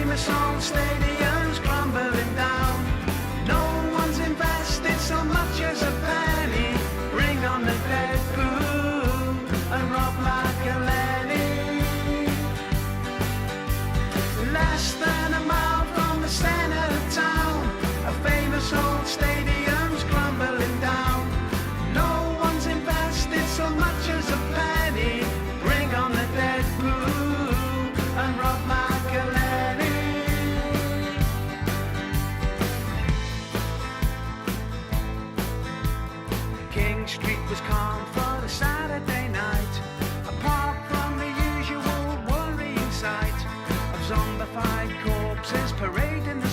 famous old stadium's crumbling down. No one's invested so much as a penny. Bring on the Deadpool and Rob McElhenney. Less than a mile from the centre of town, a famous old stadium's crumbling down. No one's invested so much as a penny. Bring on the Deadpool and Rob McElhenney. King Street was calm for the Saturday night, apart from the usual worrying sight of zombified corpses parading the